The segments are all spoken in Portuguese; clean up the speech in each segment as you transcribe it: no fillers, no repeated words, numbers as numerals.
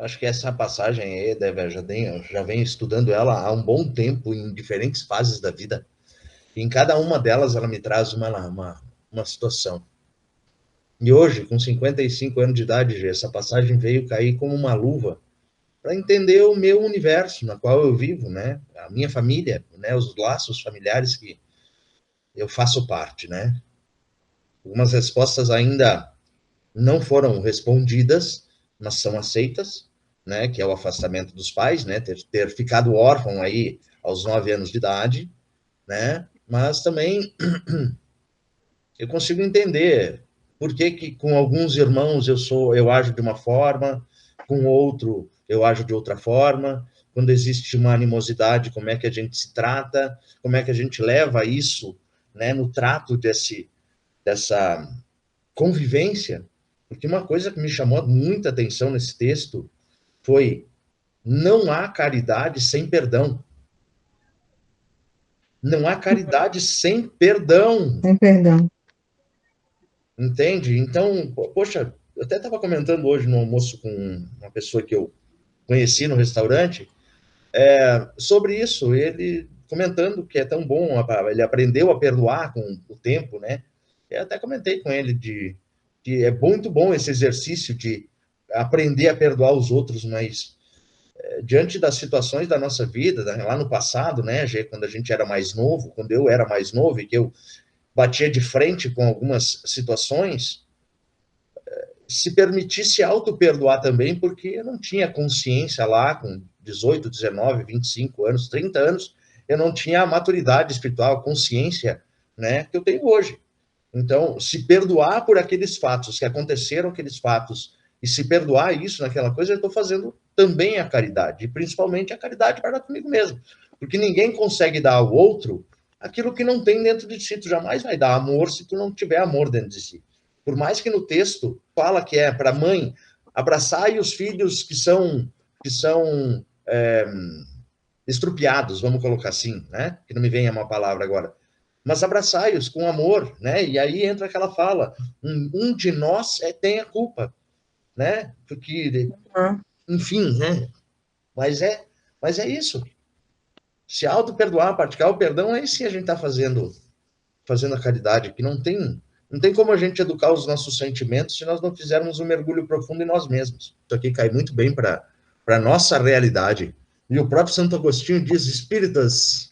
Acho que essa passagem aí, Débora, já venho estudando ela há um bom tempo, em diferentes fases da vida. E em cada uma delas, ela me traz uma situação. E hoje, com 55 anos de idade, essa passagem veio cair como uma luva para entender o meu universo na qual eu vivo, né? A minha família, né? Os laços familiares que eu faço parte, né? Algumas respostas ainda não foram respondidas, mas são aceitas, né? Que é o afastamento dos pais, né? Ter ficado órfão aí aos 9 anos de idade, né? Mas também eu consigo entender por que com alguns irmãos eu ajo de uma forma, com outro eu ajo de outra forma. Quando existe uma animosidade, como é que a gente se trata, como é que a gente leva isso, né, no trato dessa convivência. Porque uma coisa que me chamou muita atenção nesse texto foi: não há caridade sem perdão. Não há caridade sem perdão. Sem perdão. Entende? Então, poxa, eu até estava comentando hoje no almoço com uma pessoa que eu conheci no restaurante, sobre isso, ele comentando que é tão bom, ele aprendeu a perdoar com o tempo, né? Eu até comentei com ele que é muito bom esse exercício de aprender a perdoar os outros, mas diante das situações da nossa vida, lá no passado, né, quando a gente era mais novo, quando eu era mais novo e que eu batia de frente com algumas situações, se permitisse auto-perdoar também, porque eu não tinha consciência lá, com 18, 19, 25 anos, 30 anos, eu não tinha a maturidade espiritual, a consciência, né, que eu tenho hoje. Então, se perdoar por aqueles fatos que aconteceram, aqueles fatos, e se perdoar isso naquela coisa, eu estou fazendo também a caridade, e principalmente a caridade para comigo mesmo. Porque ninguém consegue dar ao outro aquilo que não tem dentro de si. Tu jamais vai dar amor se tu não tiver amor dentro de si. Por mais que no texto fala que é para a mãe abraçar os filhos que são estrupiados, vamos colocar assim, né? Que não me venha uma palavra agora. Mas abraçai-os com amor, né? E aí entra aquela fala: um de nós tem a culpa, né? Porque, Uhum. enfim, né? Mas é, mas é isso. Se auto-perdoar, praticar o perdão, aí sim a gente está fazendo a caridade, que não tem como a gente educar os nossos sentimentos se nós não fizermos um mergulho profundo em nós mesmos. Isso aqui cai muito bem para a nossa realidade. E o próprio Santo Agostinho diz: espíritas,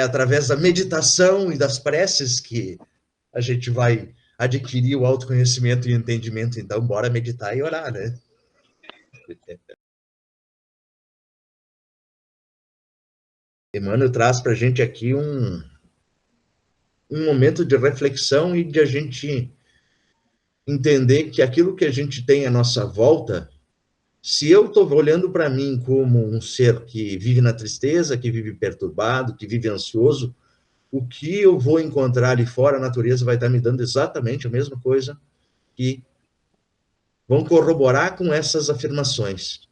através da meditação e das preces que a gente vai adquirir o autoconhecimento e o entendimento. Então, bora meditar e orar, né? Emmanuel traz para a gente aqui um momento de reflexão e de a gente entender que aquilo que a gente tem à nossa volta, se eu estou olhando para mim como um ser que vive na tristeza, que vive perturbado, que vive ansioso, o que eu vou encontrar ali fora, a natureza vai estar me dando exatamente a mesma coisa, que vão corroborar com essas afirmações.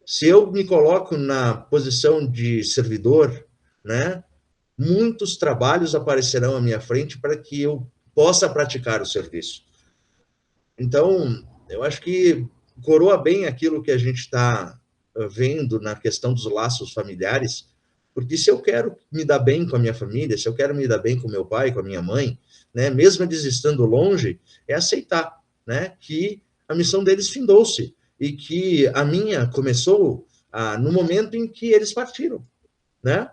Se eu me coloco na posição de servidor, né, muitos trabalhos aparecerão à minha frente para que eu possa praticar o serviço. Então, eu acho que coroa bem aquilo que a gente está vendo na questão dos laços familiares, porque se eu quero me dar bem com a minha família, se eu quero me dar bem com meu pai, com a minha mãe, né, mesmo eles estando longe, é aceitar, né, que a missão deles findou-se e que a minha começou no momento em que eles partiram, né?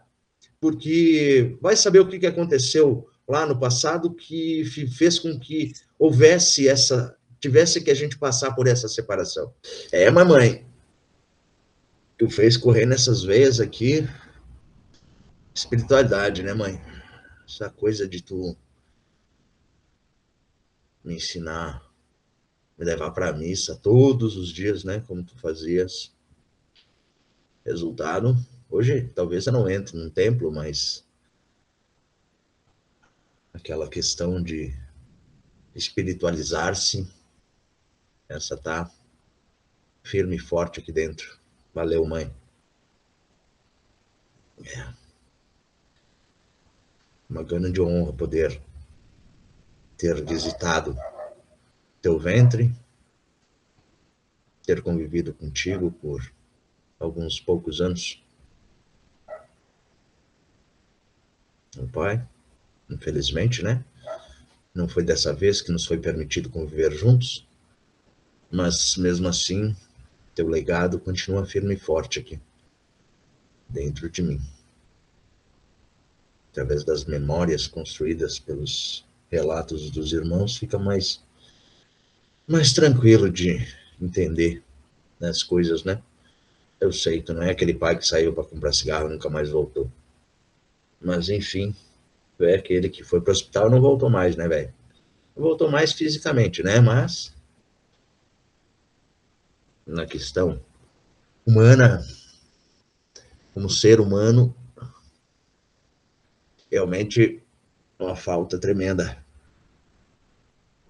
Porque vai saber o que aconteceu lá no passado que fez com que tivesse que a gente passar por essa separação. Mamãe, tu fez correr nessas veias aqui espiritualidade, né, mãe? Essa coisa de tu me ensinar, me levar para a missa todos os dias, né, como tu fazias. Resultado, hoje talvez eu não entre num templo, mas aquela questão de espiritualizar-se, essa tá firme e forte aqui dentro. Valeu, mãe. Uma grande honra poder ter visitado teu ventre, ter convivido contigo por alguns poucos anos. Meu pai, infelizmente, né? Não foi dessa vez que nos foi permitido conviver juntos, mas mesmo assim, teu legado continua firme e forte aqui, dentro de mim, através das memórias construídas pelos relatos dos irmãos, fica mais tranquilo de entender, né, as coisas, né? Eu sei, tu não é aquele pai que saiu para comprar cigarro e nunca mais voltou. Mas enfim, tu é aquele que foi pro hospital e não voltou mais, né, velho? Não voltou mais fisicamente, né? Mas na questão humana, como ser humano, realmente uma falta tremenda.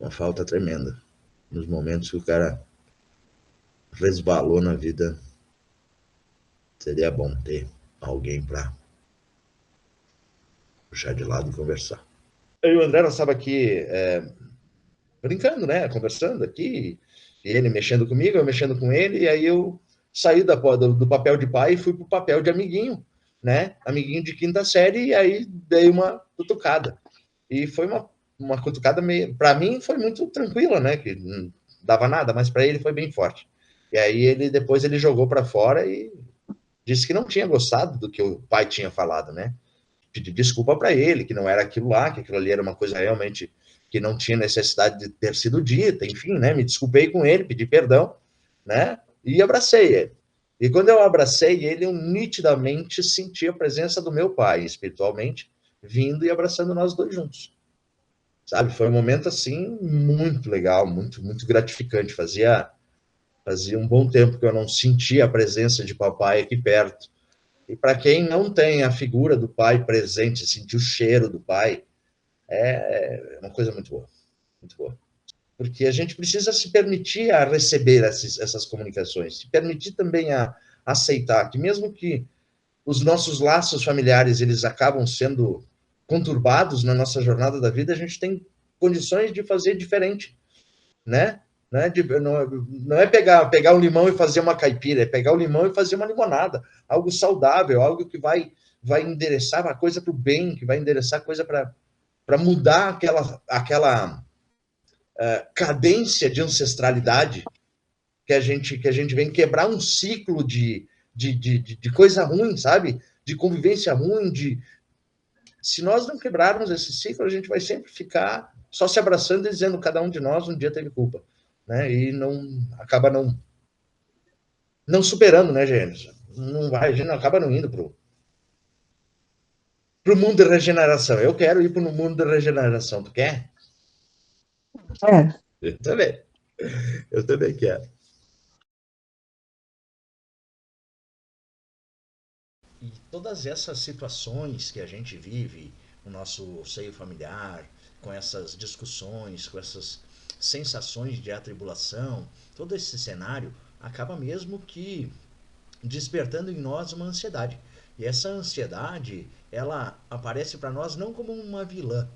Uma falta tremenda. Nos momentos que o cara resbalou na vida, seria bom ter alguém para puxar de lado e conversar. Eu e o André, nós estávamos aqui brincando, né? Conversando aqui, e ele mexendo comigo, eu mexendo com ele, e aí eu saí do papel de pai e fui pro papel de amiguinho, né? Amiguinho de quinta série, e aí dei uma cutucada. E foi uma cutucada meio. Para mim foi muito tranquila, né? Que não dava nada, mas para ele foi bem forte. E aí depois ele jogou para fora e disse que não tinha gostado do que o pai tinha falado, né? Pedi desculpa para ele, que não era aquilo lá, que aquilo ali era uma coisa realmente que não tinha necessidade de ter sido dita, enfim, né? Me desculpei com ele, pedi perdão, né? E abracei ele. E quando eu abracei ele, eu nitidamente senti a presença do meu pai, espiritualmente, vindo e abraçando nós dois juntos. Sabe? Foi um momento assim muito legal, muito gratificante. Fazia um bom tempo que eu não sentia a presença de papai aqui perto. E para quem não tem a figura do pai presente, sentir o cheiro do pai, é uma coisa muito boa, muito boa. Porque a gente precisa se permitir a receber essas comunicações, se permitir também a aceitar que mesmo que os nossos laços familiares eles acabam sendo conturbados na nossa jornada da vida, a gente tem condições de fazer diferente, né? Não é pegar um limão e fazer uma caipira, é pegar o limão e fazer uma limonada, algo saudável, algo que vai endereçar a coisa para o bem, que vai endereçar a coisa para mudar aquela cadência de ancestralidade que a gente vem quebrar um ciclo de coisa ruim, sabe? De convivência ruim, se nós não quebrarmos esse ciclo, a gente vai sempre ficar só se abraçando e dizendo cada um de nós um dia teve culpa, né? E acaba não superando, né, Gênesis? Não vai, a gente não acaba não indo pro mundo de regeneração. Eu quero ir pro mundo de regeneração. Tu quer? É, Eu também. Eu também quero. E todas essas situações que a gente vive no nosso seio familiar, com essas discussões, com essas sensações de atribulação, todo esse cenário acaba mesmo que despertando em nós uma ansiedade. E essa ansiedade, ela aparece para nós não como uma vilã,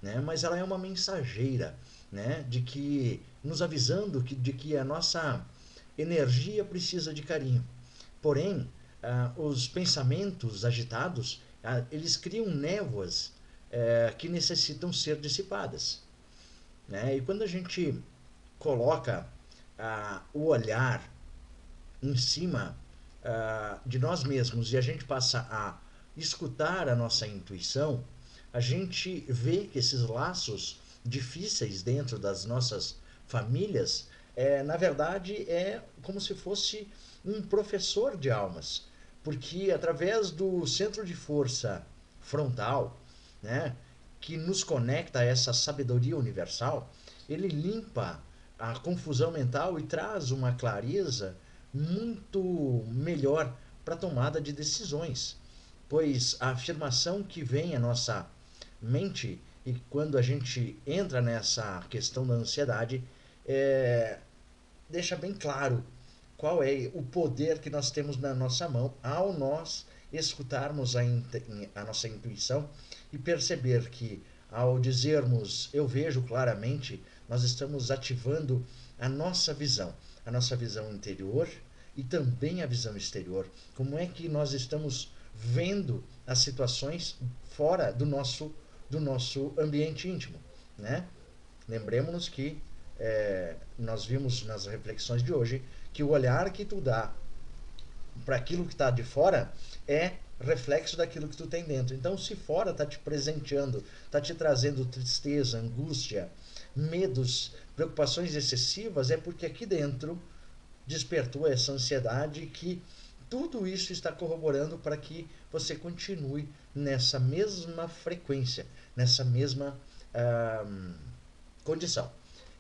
né? Mas ela é uma mensageira, né? De que nos avisando de que a nossa energia precisa de carinho. Porém, os pensamentos agitados, eles criam névoas que necessitam ser dissipadas, né? E quando a gente coloca o olhar em cima de nós mesmos e a gente passa a escutar a nossa intuição, a gente vê que esses laços difíceis dentro das nossas famílias, na verdade, é como se fosse um professor de almas, porque através do centro de força frontal, né, que nos conecta a essa sabedoria universal, ele limpa a confusão mental e traz uma clareza muito melhor para a tomada de decisões, pois a afirmação que vem à nossa mente e quando a gente entra nessa questão da ansiedade deixa bem claro qual é o poder que nós temos na nossa mão ao nós escutarmos a nossa intuição e perceber que ao dizermos eu vejo claramente, nós estamos ativando a nossa visão interior e também a visão exterior. Como é que nós estamos vendo as situações fora do nosso ambiente íntimo, né? Lembremos-nos que nós vimos nas reflexões de hoje que o olhar que tu dá para aquilo que está de fora é reflexo daquilo que tu tem dentro. Então, se fora está te presenteando, está te trazendo tristeza, angústia, medos, preocupações excessivas, é porque aqui dentro despertou essa ansiedade que tudo isso está corroborando para que você continue nessa mesma frequência, nessa mesma condição.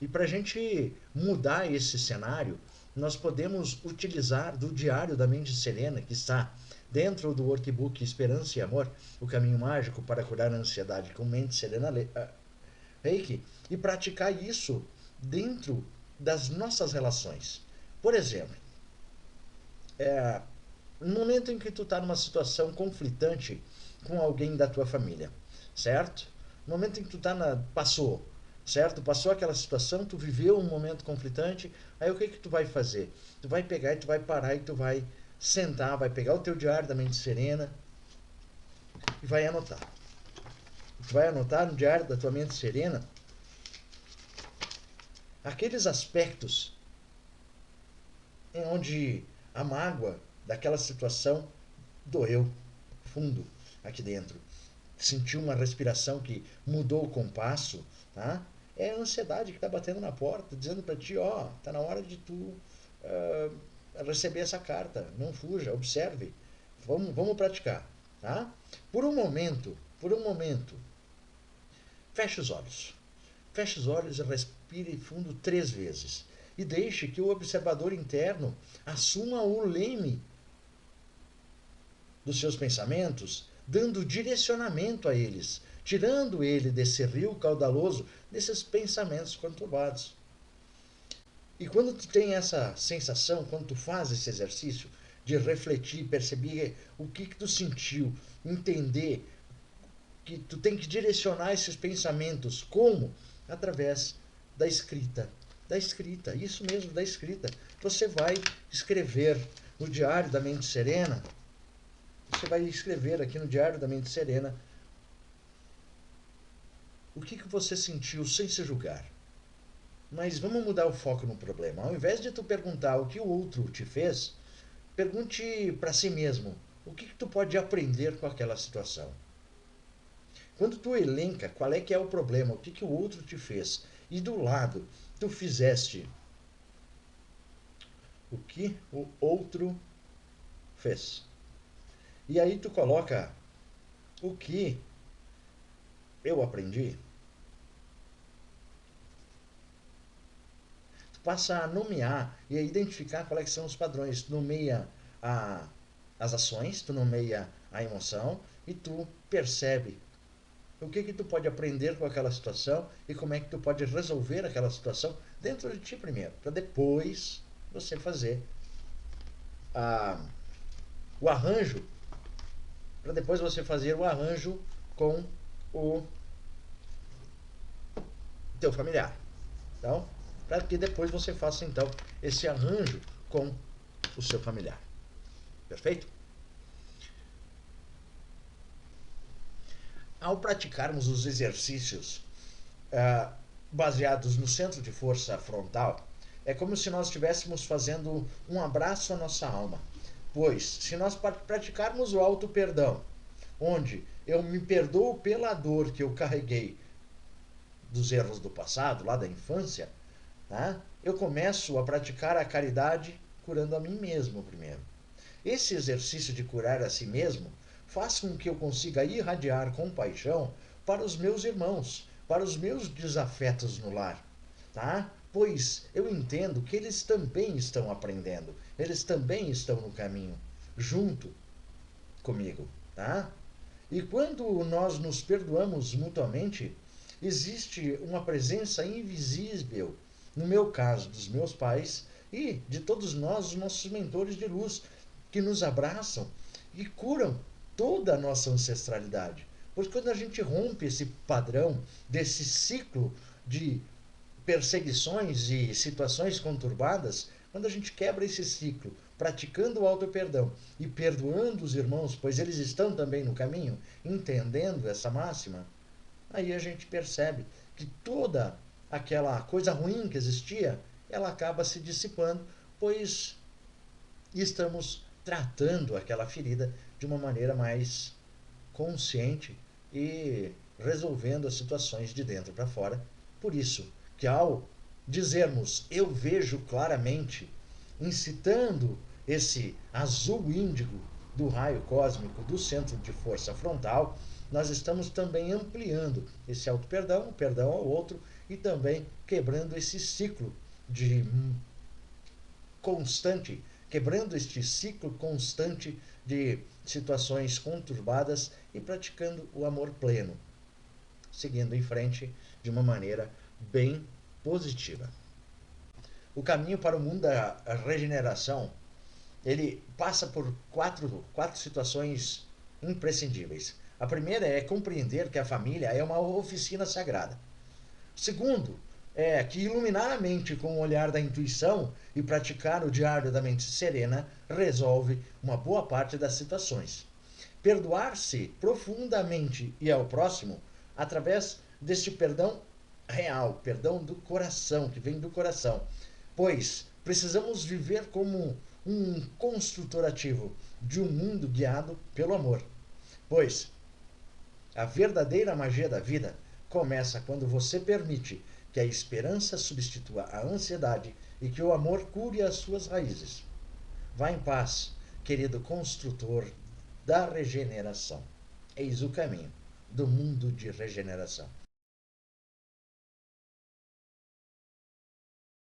E para a gente mudar esse cenário, nós podemos utilizar do Diário da Mente Serena, que está dentro do workbook Esperança e Amor, o caminho mágico para curar a ansiedade com Mente Serena Reiki, e praticar isso dentro das nossas relações. Por exemplo, no momento em que tu está numa situação conflitante com alguém da tua família, certo? No momento em que tu passou, certo? Passou aquela situação, tu viveu um momento conflitante, aí o que tu vai fazer? Tu vai pegar e tu vai parar e tu vai sentar, vai pegar o teu diário da Mente Serena e vai anotar. Tu vai anotar no diário da tua Mente Serena aqueles aspectos em onde a mágoa daquela situação doeu fundo aqui dentro. Sentiu uma respiração que mudou o compasso, tá? É a ansiedade que está batendo na porta, dizendo para ti, ó, tá na hora de tu receber essa carta. Não fuja, observe. Vamos praticar, tá? Por um momento, feche os olhos. Feche os olhos e respire fundo 3 vezes. E deixe que o observador interno assuma o leme dos seus pensamentos, dando direcionamento a eles, tirando ele desse rio caudaloso, desses pensamentos conturbados. E quando tu tem essa sensação, quando tu faz esse exercício de refletir, perceber o que tu sentiu, entender que tu tem que direcionar esses pensamentos, como? Através da escrita. Da escrita, isso mesmo, da escrita. Você vai escrever no Diário da Mente Serena, você vai escrever aqui no Diário da Mente Serena o que você sentiu sem se julgar. Mas vamos mudar o foco no problema. Ao invés de tu perguntar o que o outro te fez, pergunte para si mesmo o que tu pode aprender com aquela situação. Quando tu elenca qual é que é o problema, o que o outro te fez, e do lado tu fizeste o que o outro fez. E aí tu coloca o que eu aprendi. Tu passa a nomear e a identificar quais são os padrões. Tu nomeia as ações, tu nomeia a emoção e tu percebe o que tu pode aprender com aquela situação e como é que tu pode resolver aquela situação dentro de ti primeiro, para depois você fazer o arranjo, para depois você fazer o arranjo com o teu familiar. Então, para que depois você faça então esse arranjo com o seu familiar. Perfeito? Ao praticarmos os exercícios baseados no centro de força frontal, é como se nós estivéssemos fazendo um abraço à nossa alma. Pois, se nós praticarmos o auto-perdão, onde eu me perdoo pela dor que eu carreguei dos erros do passado, lá da infância, tá? Eu começo a praticar a caridade curando a mim mesmo primeiro. Esse exercício de curar a si mesmo faz com que eu consiga irradiar compaixão para os meus irmãos, para os meus desafetos no lar, tá? Pois eu entendo que eles também estão aprendendo, eles também estão no caminho, junto comigo, tá? E quando nós nos perdoamos mutuamente, existe uma presença invisível, no meu caso, dos meus pais e de todos nós, os nossos mentores de luz, que nos abraçam e curam toda a nossa ancestralidade. Porque quando a gente rompe esse padrão, desse ciclo de perseguições e situações conturbadas, quando a gente quebra esse ciclo, praticando o auto-perdão e perdoando os irmãos, pois eles estão também no caminho, entendendo essa máxima, aí a gente percebe que toda aquela coisa ruim que existia, ela acaba se dissipando, pois estamos tratando aquela ferida de uma maneira mais consciente e resolvendo as situações de dentro para fora. Por isso que ao dizermos eu vejo claramente, incitando esse azul índigo do raio cósmico do centro de força frontal, nós estamos também ampliando esse auto-perdão, o perdão ao outro, e também quebrando esse ciclo de constante, quebrando este ciclo constante de situações conturbadas e praticando o amor pleno, seguindo em frente de uma maneira bem positiva. O caminho para o mundo da regeneração, ele passa por quatro situações imprescindíveis. A primeira é compreender que a família é uma oficina sagrada. Segundo, é que iluminar a mente com o olhar da intuição e praticar o diário da mente serena resolve uma boa parte das situações. Perdoar-se profundamente e ao próximo através deste perdão real, perdão do coração, que vem do coração. Pois precisamos viver como um construtor ativo de um mundo guiado pelo amor. Pois a verdadeira magia da vida começa quando você permite que a esperança substitua a ansiedade e que o amor cure as suas raízes. Vá em paz, querido construtor da regeneração. Eis o caminho do mundo de regeneração.